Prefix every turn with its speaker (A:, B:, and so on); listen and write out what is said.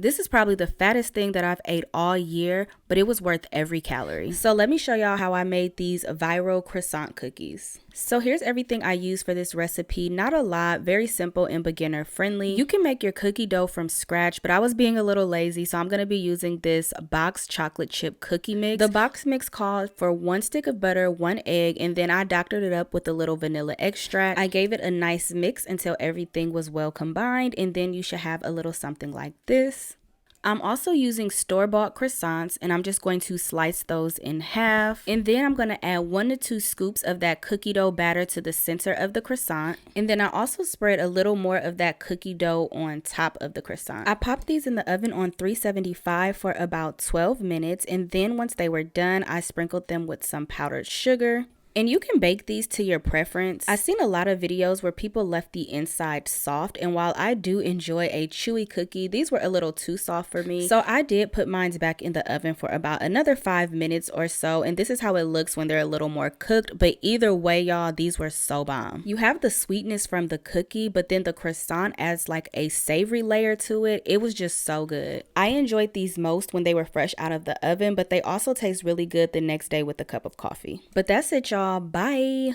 A: This is probably the fattest thing that I've ate all year, but it was worth every calorie. So let me show y'all how I made these viral croissant cookies. So here's everything I use for this recipe. Not a lot, very simple and beginner friendly. You can make your cookie dough from scratch, but I was being a little lazy, so I'm going to be using this box chocolate chip cookie mix. The box mix called for 1 stick of butter, 1 egg, and then I doctored it up with a little vanilla extract. I gave it a nice mix until everything was well combined, and then you should have a little something like this. I'm also using store-bought croissants, and I'm just going to slice those in half. And then I'm going to add 1 to 2 scoops of that cookie dough batter to the center of the croissant. And then I also spread a little more of that cookie dough on top of the croissant. I popped these in the oven on 375 for about 12 minutes. And then once they were done, I sprinkled them with some powdered sugar. And you can bake these to your preference. I've seen a lot of videos where people left the inside soft, and while I do enjoy a chewy cookie, these were a little too soft for me. So I did put mine back in the oven for about another 5 minutes or so, and this is how it looks when they're a little more cooked. But either way, y'all, these were so bomb. You have the sweetness from the cookie, but then the croissant adds like a savory layer to it. It was just so good. I enjoyed these most when they were fresh out of the oven, but they also taste really good the next day with a cup of coffee. But that's it, y'all. Bye.